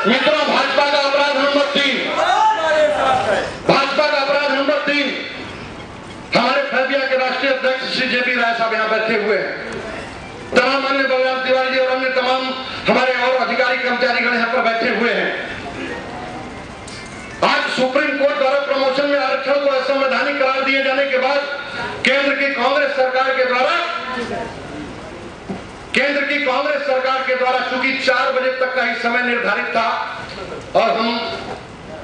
मित्रों, भाजपा का अपराध नंबर 3, भाजपा का अपराध नंबर 3, हमारे फैबिया के राष्ट्रीय अध्यक्ष श्री जेपी राय साहब यहाँ बैठे हुए हैं। तमाम अन्य बलराम तिवारी जी और अन्य तमाम हमारे और अधिकारी कर्मचारीगण यहाँ पर बैठे हुए हैं। आज सुप्रीम कोर्ट द्वारा प्रमोशन में आरक्षण को असंवैधानिक करार दिए जाने के बाद केंद्र की कांग्रेस सरकार के द्वारा चूंकि 4 बजे तक का ही समय निर्धारित था और हम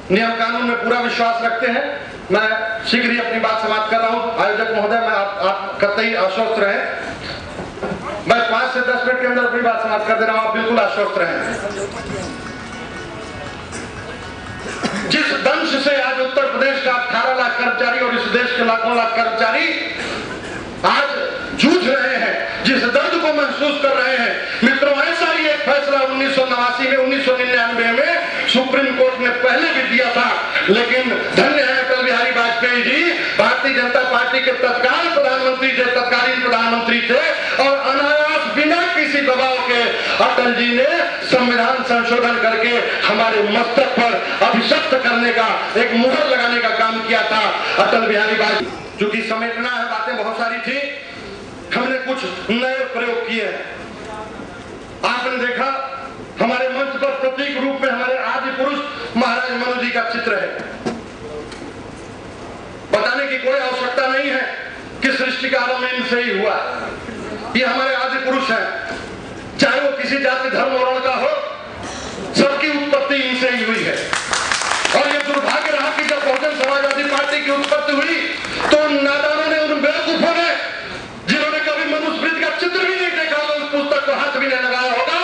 नियम कानून में पूरा विश्वास रखते हैं, मैं शीघ्र ही अपनी बात समाप्त कर रहा हूं। आयोजक महोदय, मैं आप कतई आश्वस्त रहे, मैं 5 से 10 मिनट के अंदर अपनी बात समाप्त कर दे रहा हूं, आप बिल्कुल आश्वस्त रहे। जिस दंश से आज उत्तर प्रदेश का 18 लाख कर्मचारी और इस देश के लाखों लाख कर्मचारी आज जूझ रहे हैं, जिस दर्द को महसूस कर रहे हैं, मित्रों, ऐसा ही एक फैसला 1989 में 1999 में सुप्रीम कोर्ट ने पहले भी दिया था, लेकिन धन्य है अटल बिहारी वाजपेयी जी, भारतीय जनता पार्टी के तत्कालीन प्रधानमंत्री थे और अनायास बिना किसी दबाव के अटल जी ने संविधान संशोधन करके हमारे मस्तक पर अभिशप्त करने का, एक मुहर लगाने का काम किया था अटल बिहारी वाजपेयी। चूंकि समेटना है, बातें बहुत सारी थी, हमने कुछ नए प्रयोग किए। आपने देखा हमारे मंच पर प्रतीक रूप में हमारे आदि पुरुष महाराज मनु जी का चित्र है। बताने की कोई आवश्यकता नहीं है कि सृष्टि का आरंभ इनसे ही हुआ। ये हमारे आदि पुरुष हैं, चाहे वो किसी जाति धर्म वर्ण का हो, सबकी उत्पत्ति इनसे ही हुई है। और ये दुर्भाग्य रहा कि जब बहुजन समाजवादी पार्टी की उत्पत्ति हुई तो उन नादानों ने, उन बेवकूफों ने, जिन्होंने कभी मनुस्मृति का चित्र भी नहीं देखा होगा, उस पुस्तक को हाथ भी नहीं लगाया होगा,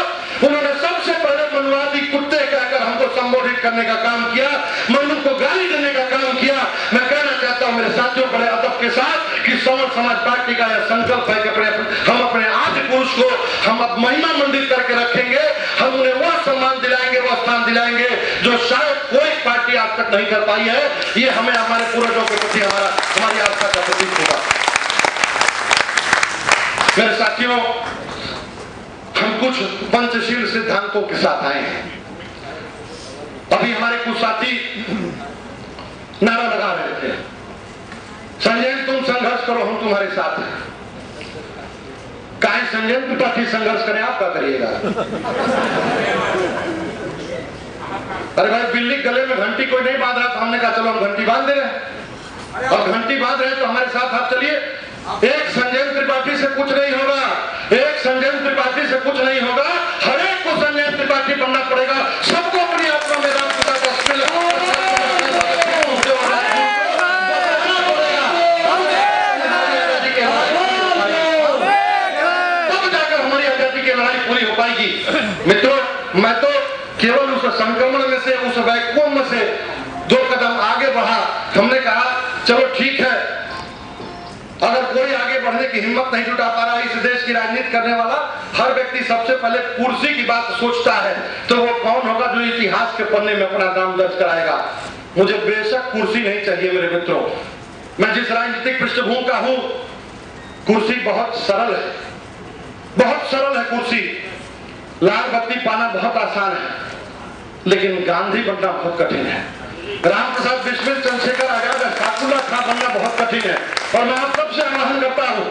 उन्होंने सबसे पहले मनुवादी कुत्ते कहकर हमको संबोधित करने का काम किया, मनु को गाली देने का काम किया। मैं कहना चाहता हूं मेरे साथियों बड़े अदब के साथ कि संवर समाज पार्टी का यह संकल्प है कि हम अपने आदि पुरुष को हम अब महिमा मंडित करके रखेंगे, हम उन्हें वह सम्मान दिलाएंगे, वह स्थान दिलाएंगे जो शायद कोई पार्टी आज तक नहीं कर पाई है। ये हमें हमारे पूर्वजों के प्रति हमारी आस्था का प्रतीक होगा। मेरे साथियों, हम कुछ पंचशील सिद्धांतों के साथ आए हैं। अभी हमारे कुछ साथी नारा लगा रहे थे, संजय तुम संघर्ष करो, हम तुम्हारे साथ हैं। काहे संजय त्रिपाठी संघर्ष करें, आप क्या करिएगा? अरे भाई, बिल्ली गले में घंटी कोई नहीं बांध रहा, तो हमने कहा चलो हम घंटी बांध दे रहे हैं। और घंटी बांध रहे हैं तो हमारे साथ आप चलिए। एक संजय त्रिपाठी से कुछ नहीं होगा, एक संजय त्रिपाठी से कुछ नहीं होगा, हर एक को संजय त्रिपाठी बनना पड़ेगा। सबको अपनी आत्मा में राम पिता का स्मेल तब जाकर हमारी आजादी की लड़ाई पूरी हो पाएगी। मित्रों, मैं तो केवल उस संक्रमण में से, उस वैक्यूम में से 2 कदम आगे बढ़ा। हमने कहा चलो ठीक है, अगर कोई आगे बढ़ने की हिम्मत नहीं जुटा पा रहा, इस देश की राजनीति करने वाला हर व्यक्ति सबसे पहले कुर्सी की बात सोचता है, तो वो कौन होगा जो इतिहास के पन्ने में अपना नाम दर्ज कराएगा। मुझे बेशक कुर्सी नहीं चाहिए मेरे मित्रों, मैं जिस राजनीतिक पृष्ठभूमि का हूं, कुर्सी बहुत सरल है, बहुत सरल है कुर्सी। लाल बत्ती पाना बहुत आसान है, लेकिन गांधी बनना बहुत कठिन है। राम प्रसाद बिस्मिल, चंद्रशेखर आजाद, अशफाकुल्लाह खां बनना बहुत कठिन है। और मैं आप सबसे आह्वान करता हूं,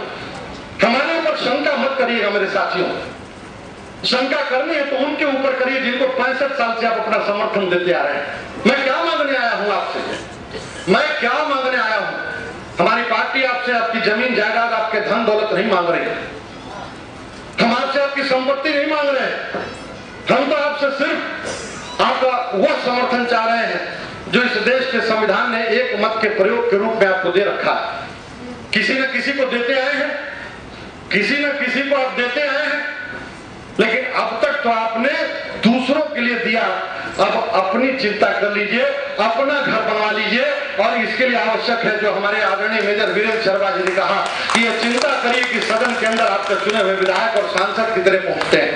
हमारे ऊपर शंका मत करिएगा मेरे साथियों। शंका करनी है तो उनके ऊपर करिए जिनको 65 साल से आप अपना समर्थन देते आ रहे हैं। मैं क्या मांगने आया हूं आपसे? मैं क्या मांगने आया हूं? हमारी पार्टी आपसे आपकी जमीन जायदाद, आपके धन दौलत नहीं मांग रही, हम आपसे आपकी संपत्ति नहीं मांग रहे हैं। हम तो आपसे सिर्फ आपका वह समर्थन चाह रहे हैं जो इस देश के संविधान ने एक मत के प्रयोग के रूप में आपको दे रखा है। किसी न किसी को देते आए हैं, किसी न किसी को आप देते आए हैं, लेकिन अब तक तो आपने दूसरों के लिए दिया। अब अपनी चिंता कर लीजिए, अपना घर बनवा लीजिए। और इसके लिए आवश्यक है जो हमारे आदरणीय मेजर वीरेंद्र शर्मा जी ने कहा कि यह चिंता करिए कि सदन के अंदर आपके चुने हुए विधायक और सांसद की तरह पहुंचते हैं।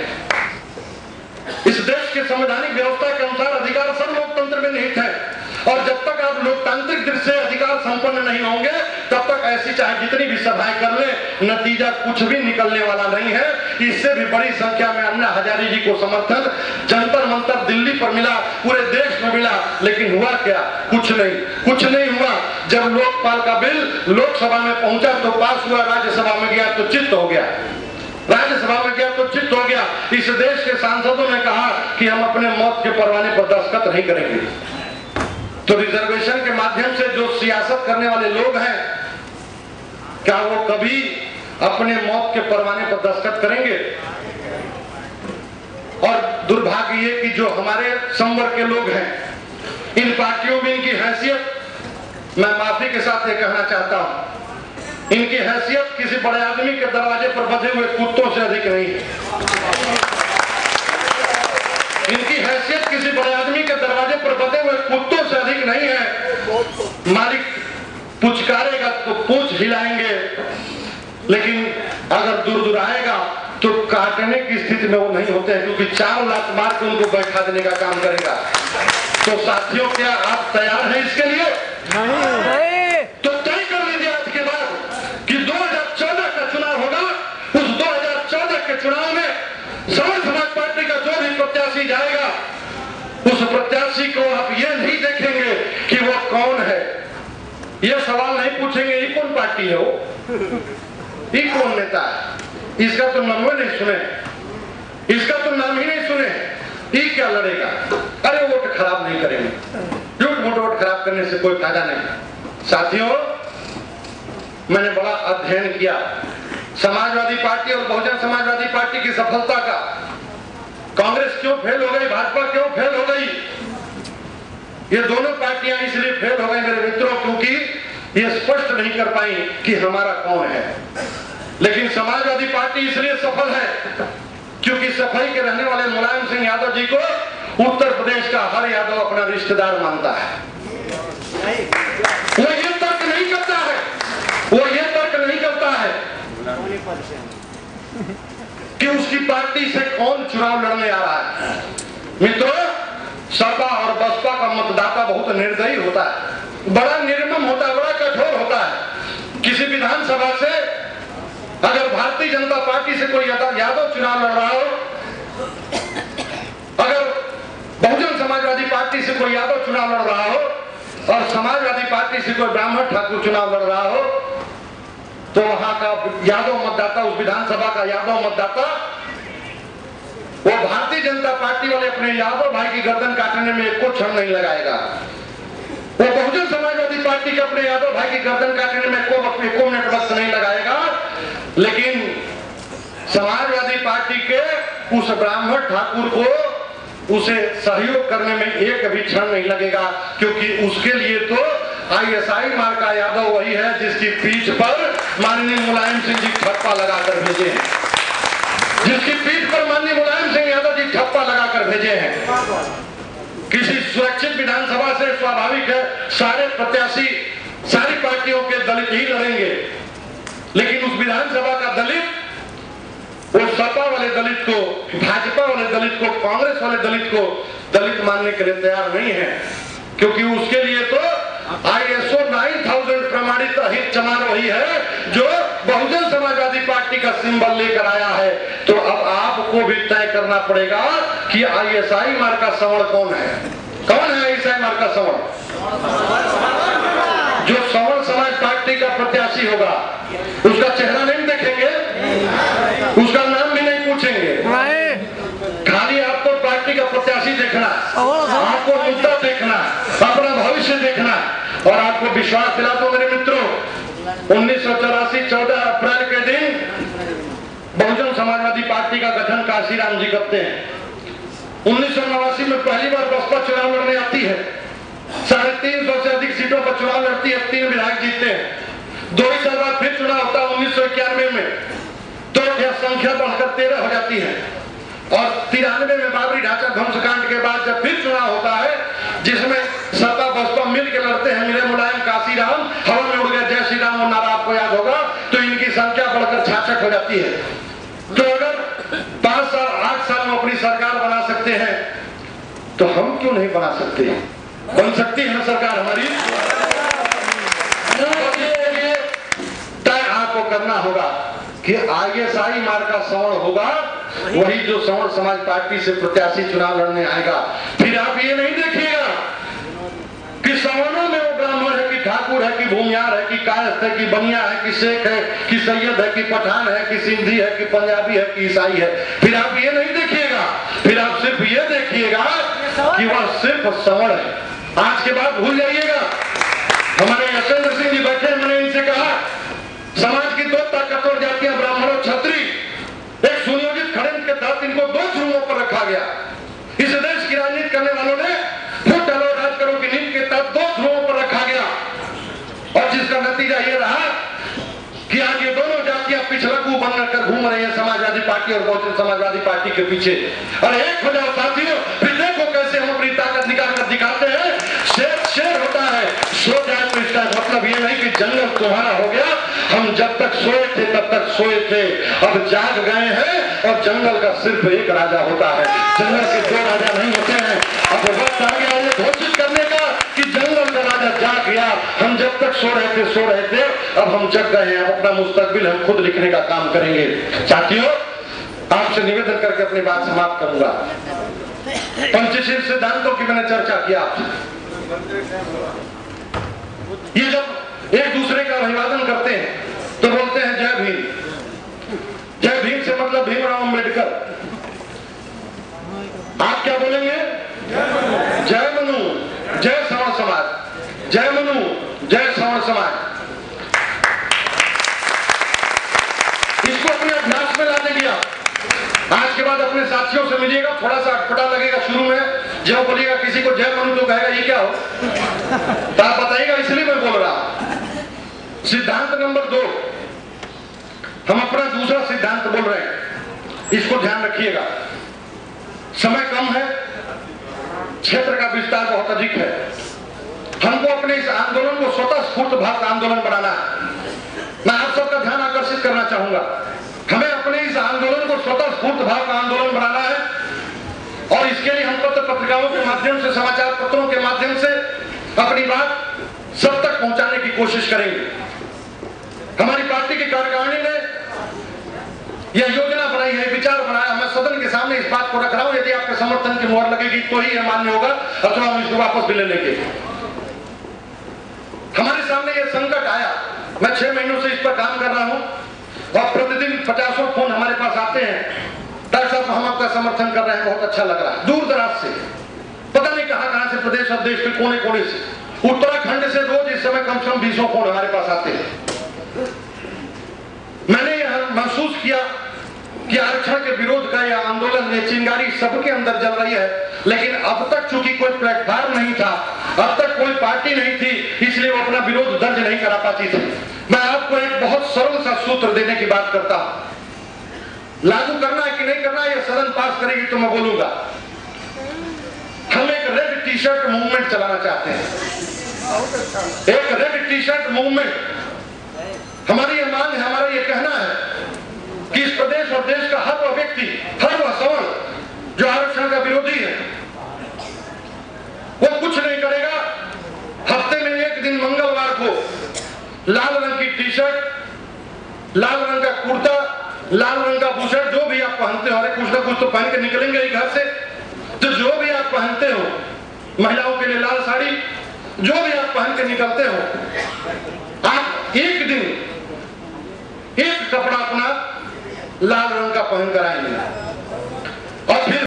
इस देश के संवैधानिक व्यवस्था के अनुसार अधिकार सब लोकतंत्र में निहित है, और जब तक आप लोकतांत्रिक दृष्टि से अधिकार संपन्न नहीं होंगे, तब तक ऐसी चाहे जितनी भी सभाएं कर ले, नतीजा कुछ भी निकलने वाला नहीं है। इससे भी बड़ी संख्या में अन्ना हजारे जी को समर्थन जंतर मंतर दिल्ली पर मिला, पूरे देश में मिला, लेकिन हुआ क्या? कुछ नहीं हुआ। जब लोकपाल का बिल लोकसभा में पहुंचा तो पास हुआ, राज्यसभा में गया तो चित्त हो गया, राज्यसभा में गया तो चित्त हो गया। इस देश के सांसदों ने कहा कि हम अपने मौत के परवाने पर दस्तखत नहीं करेंगे। तो रिजर्वेशन के माध्यम से जो सियासत करने वाले लोग हैं, क्या वो कभी अपने मौत के परवाने पर दस्तखत करेंगे? और दुर्भाग्य ये कि जो हमारे संवर्ग के लोग हैं, इन पार्टियों में इनकी हैसियत, मैं माफी के साथ ये कहना चाहता हूं, इनकी हैसियत किसी बड़े आदमी के दरवाजे पर बंधे हुए कुत्तों से अधिक नहीं है। इनकी हैसियत किसी बड़े आदमी के दरवाजे पर बंधे हुए कुत्तों से अधिक नहीं है। मालिक पुचकारेगा तो पूंछ हिलाएंगे, लेकिन अगर दूर आएगा तो काटने की स्थिति में वो नहीं होते हैं, क्योंकि 4 लाख मार के उनको बैठा देने का काम करेगा। तो साथियों, क्या आप तैयार हैं इसके लिए? नहीं। तो तय कर लीजिए आज के बाद कि 2014 का चुनाव होगा। उस 2014 के चुनाव में समाज पार्टी का जो भी प्रत्याशी जाएगा, उस प्रत्याशी को आप ये नहीं देखेंगे कि वो कौन है, ये सवाल नहीं पूछेंगे ये कौन पार्टी है, वो ये कौन नेता है, इसका तो नाम नहीं सुने, इसका तो नाम ही नहीं सुने, ये क्या लड़ेगा? अरे वोट खराब नहीं करेंगे, झूठ मूठ वोट खराब करने से कोई फायदा नहीं। साथियों, मैंने बड़ा अध्ययन किया समाजवादी पार्टी और बहुजन समाजवादी पार्टी की सफलता का। कांग्रेस क्यों फेल हो गई, भाजपा क्यों फेल हो गई? ये दोनों पार्टियां इसलिए फेल हो गई मेरे मित्रों, क्योंकि ये स्पष्ट नहीं कर पाई कि हमारा कौन है। लेकिन समाजवादी पार्टी इसलिए सफल है क्योंकि सफाई के रहने वाले मुलायम सिंह यादव जी को उत्तर प्रदेश का हर यादव अपना रिश्तेदार मानता है। वो ये तर्क नहीं करता है, वो ये तर्क नहीं करता है कि उसकी पार्टी से कौन चुनाव लड़ने आ रहा है। मित्रों, सपा और बसपा का मतदाता बहुत निर्दयी होता है, बड़ा निर्मम होता है, बड़ा कठोर होता है। किसी विधानसभा से अगर भारतीय जनता पार्टी से कोई यादव चुनाव लड़ रहा हो, अगर बहुजन समाजवादी पार्टी से कोई यादव चुनाव लड़ रहा हो और समाजवादी पार्टी से कोई ब्राह्मण ठाकुर चुनाव लड़ रहा हो, तो वहां का यादव मतदाता, उस विधानसभा का यादव मतदाता, वो भारतीय जनता पार्टी वाले अपने यादव भाई की गर्दन काटने में एक क्षण नहीं लगाएगा। वो बहुजन समाजवादी पार्टी के अपने यादव भाई की गर्दन काटने में एको मिनट वक्त नहीं लगाएगा। लेकिन समाजवादी पार्टी के उस ब्राह्मण ठाकुर को उसे सहयोग करने में एक भी क्षण नहीं लगेगा, क्योंकि उसके लिए तो आईएसआई मार का यादव वही है जिसकी पीठ पर माननीय मुलायम सिंह जी ठप्पा लगाकर भेजे हैं, जिसकी पीठ पर माननीय मुलायम सिंह यादव जी ठप्पा लगाकर भेजे हैं। किसी सुरक्षित विधानसभा से स्वाभाविक है सारे प्रत्याशी सारी पार्टियों के दलित ही लड़ेंगे, लेकिन उस विधानसभा का दलित वो सपा वाले दलित को, भाजपा वाले दलित को, कांग्रेस वाले दलित को दलित मानने के लिए तैयार नहीं है, क्योंकि उसके लिए तो ISO 9000 प्रमाणित हित चमान वही है जो बहुजन समाजवादी पार्टी का सिंबल लेकर आया है। तो अब आपको भी तय करना पड़ेगा कि ISI मार्ग का सवर्ण कौन है, कौन है ISI मार्ग का सवर्ण? जो सवर्ण समाज पार्टी का प्रत्याशी होगा उसका चेहरा नहीं देखेंगे, उसका नाम भी नहीं पूछेंगे, खाली आपको पार्टी का प्रत्याशी देखना, आपको मुद्दा देखना, अपना भविष्य देखना। और आपको विश्वास दिला दो मेरे मित्रों, 1984 14 अप्रैल के दिन बहुजन समाजवादी पार्टी का गठन काशीराम जी करते हैं। 1989 में पहली बार बसपा चुनाव लड़ने आती है, 350 से अधिक सीटों पर चुनाव लड़ती है, 3 विधायक जीतते हैं। 2 साल बाद फिर चुनाव होता है 1991 में, तो यह संख्या बढ़कर 13 हो जाती है। और 93 में बाबरी ढांचा ध्वंसकांड के बाद जब फिर चुनाव होता है जिसमें सपा बसपा मिलकर लड़ते हैं, मेरे मुलायम काशीराम हवा में उड़ गए जय श्री राम, वो नारा आपको याद होगा, तो इनकी संख्या बढ़कर 66 हो जाती है। तो अगर 5 साल 8 साल में अपनी सरकार बना सकते हैं तो हम क्यों नहीं बना सकते? बन सकती है ना सरकार हमारी। कि आईएसआई मार्का सवर्ण होगा, वही जो सवर्ण समाज पार्टी से प्रत्याशी चुनाव लड़ने आएगा। फिर आप ये नहीं देखिएगा कि सवर्णों में वो ब्राह्मण है कि ठाकुर है कि भूमियार है कि कायस्थ है कि बनिया है कि शेख है कि सैयद है कि पठान है कि सिंधी है कि पंजाबी है कि ईसाई है। फिर आप ये नहीं देखिएगा, फिर आप सिर्फ ये देखिएगा कि वह सिर्फ सवर्ण है। आज के बाद भूल जाइएगा। हमारे यशेंद्र सिंह जी बैठे, मैंने इनसे कहा समाज की दो ताकतवर जातियां ब्राह्मण और क्षत्रिय, एक सुनियोजित खड़ंज के तहत इनको दो ध्रुवों पर रखा गया। इस देश की राजनीति करने वालों ने फुट डालो राज करो की नीति के तहत दो ध्रुवों पर रखा गया, और जिसका नतीजा ये रहा कि आज ये दोनों जातियां पिछड़कू बनकर घूम रही है समाजवादी पार्टी और बहुजन समाजवादी पार्टी के पीछे। और एक हो जाओ साथियों, फिर देखो कैसे हम अपनी ताकत निकाल कर दिखाते हैं। शेर शेर होता है, सो जाए तो इसका मतलब ये नहीं कि जंगल तुम्हारा हो गया। हम जब तक सोए थे तब तक सोए थे, अब जाग गए हैं और जंगल का सिर्फ एक राजा होता है, जंगल के दो राजा नहीं होते हैं। अब वक्त आ गया ये घोषित करने का कि जंगल का राजा जाग गया। हम जब तक सो रहे थे, अब हम जग गए हैं। अपना मुस्तकबिल हम खुद लिखने का काम करेंगे। साथियों, आपसे निवेदन करके अपनी बात समाप्त करूंगा। पंचशील सिद्धांतों की मैंने चर्चा किया आपसे। ये जब एक दूसरे का अभिवादन करते हैं तो बोलते हैं जय भीम। जय भीम से मतलब भीमराव अम्बेडकर। आप क्या बोलेंगे? जय मनु, जय सवर्ण समाज, जय मनु, जय सवर्ण समाज। इसको अपने अभ्यास में लाने दिया। आज के बाद अपने साथियों से मिलिएगा, थोड़ा सा अटपटा लगेगा शुरू में। जब बोलिएगा किसी को जय मनु तो कहेगा ये क्या हो, तो आप बताइएगा, इसलिए मैं बोल रहा हूं। सिद्धांत नंबर 2, हम अपना दूसरा सिद्धांत बोल रहे हैं, इसको ध्यान रखिएगा। समय कम है, क्षेत्र का विस्तार बहुत अधिक है। हमको अपने इस आंदोलन को स्वतः स्फूर्त भारत आंदोलन बनाना है। मैं आप सबका ध्यान आकर्षित करना चाहूंगा, हमें अपने इस आंदोलन को स्वतः स्फूर्त भारत आंदोलन बनाना है। और इसके लिए हम पत्र पत्रिकाओं के माध्यम से, समाचार पत्रों के माध्यम से अपनी बात सब तक पहुंचाने की कोशिश करेंगे। हमारी पार्टी की कार्यकारिणी ने यह योजना बनाई है, विचार बनाया। मैं सदन के सामने इस बात को रख रहा हूं, यदि आपके समर्थन की मुहर लगेगी तो ही यह मान्य होगा, अथवा हम इसको वापस भी ले लेंगे। हमारे सामने यह संकट आया, मैं 6 महीनों से इस पर काम कर रहा हूं और प्रतिदिन 50 फोन हमारे पास आते हैं, डॉक्टर साहब हम आपका समर्थन कर रहे हैं, बहुत अच्छा लग रहा है। दूर दराज से, पता नहीं कहां से, प्रदेश और देश के कोने कोने से, उत्तराखंड से रोज इस समय कम से कम 20 फोन हमारे पास आते हैं। मैंने यह महसूस किया कि आरक्षण के विरोध का यह आंदोलन में चिंगारी सबके अंदर जल रही है, लेकिन अब तक चूंकि कोई प्लेटफॉर्म नहीं था, अब तक कोई पार्टी नहीं थी, इसलिए वो अपना विरोध दर्ज नहीं करा पाती थी। मैं आपको एक बहुत सरल सा सूत्र देने की बात करता हूं, लागू करना है कि नहीं करना, यह सदन पास करेगी तो मैं बोलूंगा। हम एक रेड टी शर्ट मूवमेंट चलाना चाहते हैं, एक रेड टी शर्ट मूवमेंट। हमारी यह मांग है, हमारा यह कहना है कि इस प्रदेश और देश का हर वह व्यक्ति, हर वह सवर्ण जो आरक्षण का विरोधी है, वो कुछ नहीं करेगा। हफ्ते में एक दिन मंगलवार को लाल रंग की टी शर्ट, लाल रंग का कुर्ता, लाल रंग का बुशर्ट, जो भी आप पहनते हो, अरे कुछ ना कुछ तो पहन के निकलेंगे ही घर से, तो जो भी आप पहनते हो, महिलाओं के लिए लाल साड़ी, जो भी आप पहन के निकलते हो, आप एक दिन एक कपड़ा अपना लाल रंग का पहन कर आएंगे और फिर